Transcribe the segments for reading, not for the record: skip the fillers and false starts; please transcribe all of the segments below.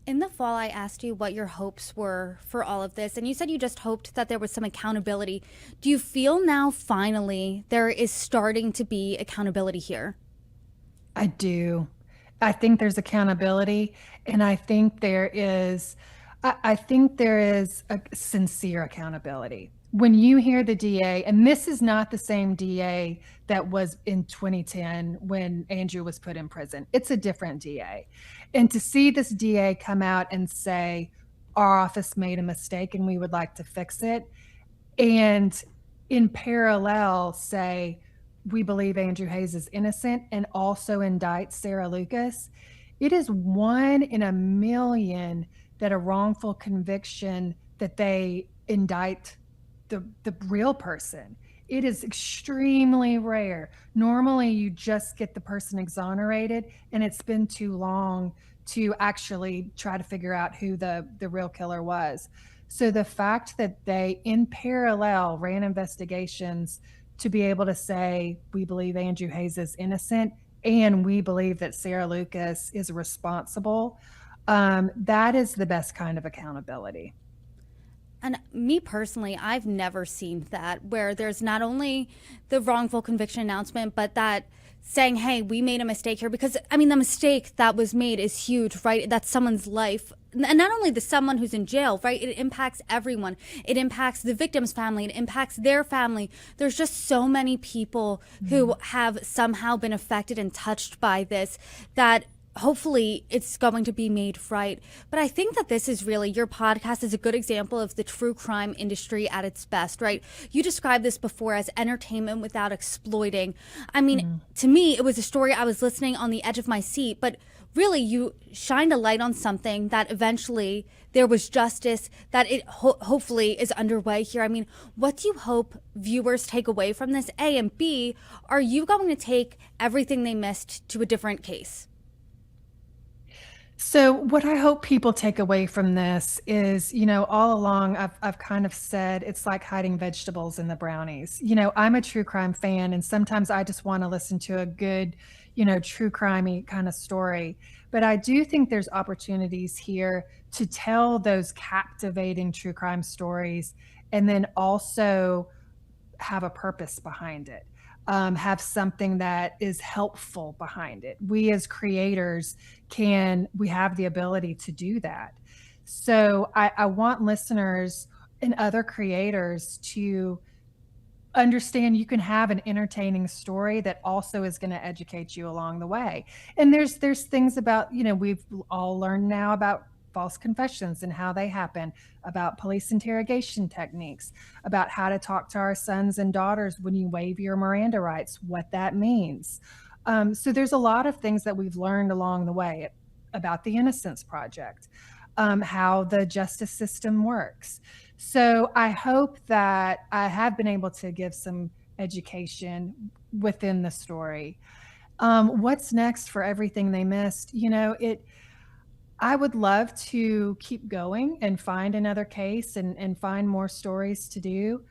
In the fall, I asked you what your hopes were for all of this, and you said you just hoped that there was some accountability. Do you feel now finally there is starting to be accountability here? I do. I think there's accountability, and I think there is a sincere accountability. When you hear the DA, and this is not the same DA that was in 2010 when Andrew was put in prison, it's a different DA. And to see this DA come out and say, our office made a mistake and we would like to fix it, and in parallel say, we believe Andrew Hayes is innocent, and also indict Sarah Lucas. It is 1 in 1 million that a wrongful conviction that they indict the real person. It is extremely rare. Normally, you just get the person exonerated, and it's been too long to actually try to figure out who the real killer was. So the fact that they, in parallel, ran investigations to be able to say, we believe Andrew Hayes is innocent and we believe that Sarah Lucas is responsible, that is the best kind of accountability. And me personally, I've never seen that where there's not only the wrongful conviction announcement, but that saying, hey, we made a mistake here. Because, I mean, the mistake that was made is huge, right? That's someone's life. And not only the someone who's in jail, right? It impacts everyone. It impacts the victim's family. It impacts their family. There's just so many people who have somehow been affected and touched by this that hopefully it's going to be made right. But I think that this is really, your podcast is a good example of the true crime industry at its best, right? You described this before as entertainment without exploiting. I mean, to me, it was a story I was listening on the edge of my seat, but really you shined a light on something that eventually there was justice, that it hopefully is underway here. I mean, what do you hope viewers take away from this? A, and B, are you going to take everything they missed to a different case? So what I hope people take away from this is, all along I've kind of said it's like hiding vegetables in the brownies. I'm a true crime fan, and sometimes I just want to listen to a good, true crimey kind of story. But I do think there's opportunities here to tell those captivating true crime stories and then also have a purpose behind it, have something that is helpful behind it. We as creators we have the ability to do that. So I want listeners and other creators to understand you can have an entertaining story that also is going to educate you along the way. And there's things about, we've all learned now about false confessions and how they happen, about police interrogation techniques, about how to talk to our sons and daughters when you waive your Miranda rights, what that means. So there's a lot of things that we've learned along the way about the Innocence Project, how the justice system works. So I hope that I have been able to give some education within the story. What's next for everything they missed? I would love to keep going and find another case and find more stories to do.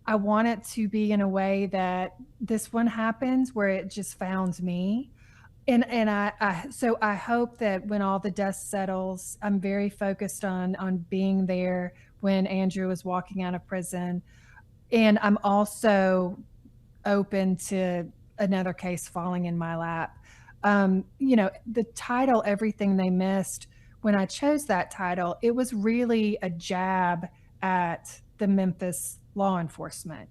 I want it to be in a way that this one happens where it just found me. And so I hope that when all the dust settles, I'm very focused on being there when Andrew was walking out of prison. And I'm also open to another case falling in my lap. The title, Everything They Missed, when I chose that title, it was really a jab at the Memphis law enforcement.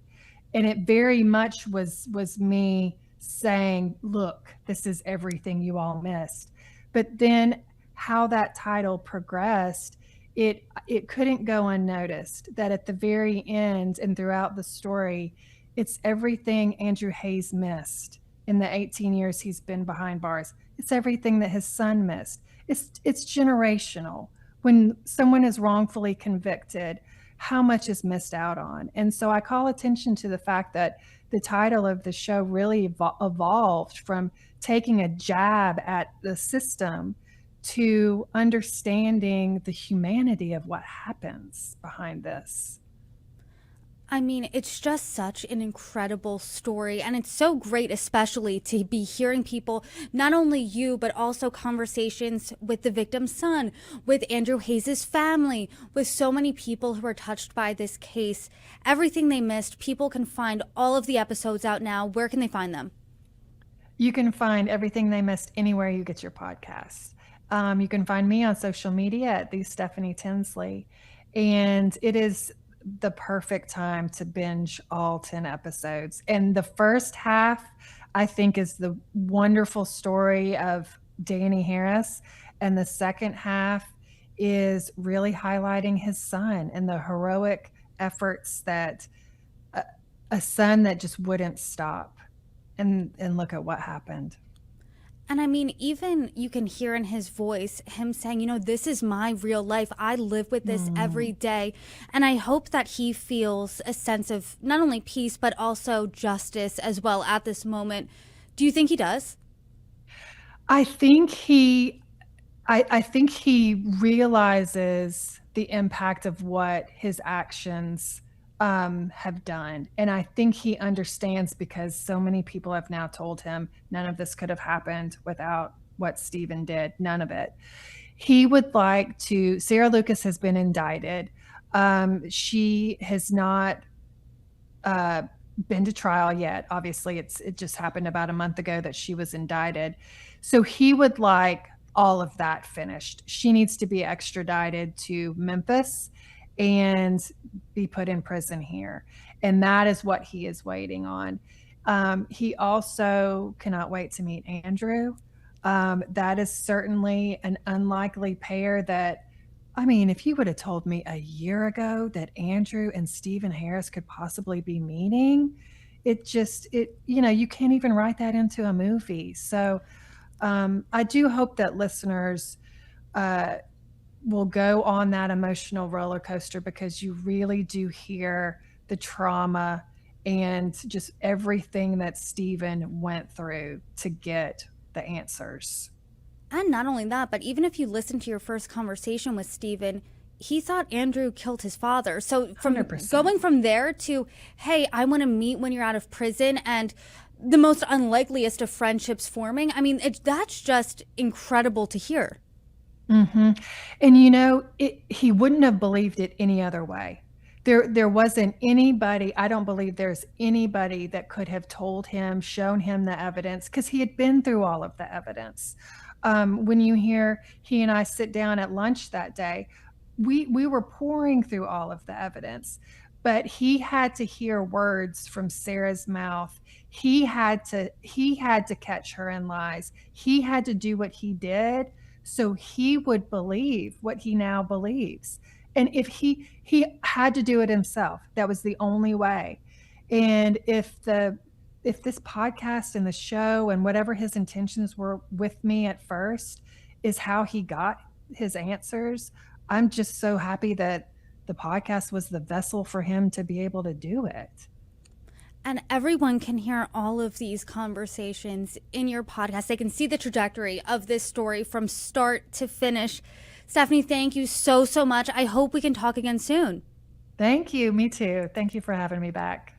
And it very much was me saying, look, this is everything you all missed. But then how that title progressed, it couldn't go unnoticed that at the very end and throughout the story, it's everything Andrew Hayes missed in the 18 years he's been behind bars. It's everything that his son missed. It's generational. When someone is wrongfully convicted, how much is missed out on. And so I call attention to the fact that the title of the show really evolved from taking a jab at the system to understanding the humanity of what happens behind this. I mean, it's just such an incredible story. And it's so great, especially to be hearing people, not only you, but also conversations with the victim's son, with Andrew Hayes' family, with so many people who were touched by this case. Everything they missed, people can find all of the episodes out now. Where can they find them? You can find everything they missed anywhere you get your podcasts. You can find me on social media at the Stephanie Tinsley. And it is the perfect time to binge all 10 episodes. And the first half, I think, is the wonderful story of Danny Harris. And the second half is really highlighting his son and the heroic efforts that a son that just wouldn't stop. And look at what happened. And I mean, even you can hear in his voice him saying, this is my real life. I live with this every day. And I hope that he feels a sense of not only peace, but also justice as well at this moment. Do you think he does? I think I think he realizes the impact of what his actions have done. And I think he understands, because so many people have now told him none of this could have happened without what Stephen did. None of it. He would like to, Sarah Lucas has been indicted. She has not been to trial yet. Obviously, it just happened about a month ago that she was indicted. So he would like all of that finished. She needs to be extradited to Memphis and be put in prison here. And that is what he is waiting on. He also cannot wait to meet Andrew. That is certainly an unlikely pair that, I mean, if you would have told me a year ago that Andrew and Stephen Harris could possibly be meeting, you can't even write that into a movie. So I do hope that listeners will go on that emotional roller coaster, because you really do hear the trauma and just everything that Stephen went through to get the answers. And not only that, but even if you listen to your first conversation with Stephen, he thought Andrew killed his father. So from 100%. Going from there to, hey, I want to meet when you're out of prison, and the most unlikeliest of friendships forming. I mean, that's just incredible to hear. Mm-hmm. And he wouldn't have believed it any other way. There wasn't anybody, I don't believe there's anybody that could have told him, shown him the evidence, because he had been through all of the evidence. When you hear he and I sit down at lunch that day, we were pouring through all of the evidence, but he had to hear words from Sarah's mouth. He had to catch her in lies. He had to do what he did so he would believe what he now believes. And if he had to do it himself, that was the only way. And if this podcast and the show and whatever his intentions were with me at first is how he got his answers, I'm just so happy that the podcast was the vessel for him to be able to do it. And everyone can hear all of these conversations in your podcast. They can see the trajectory of this story from start to finish. Stephanie, thank you so, so much. I hope we can talk again soon. Thank you. Me too. Thank you for having me back.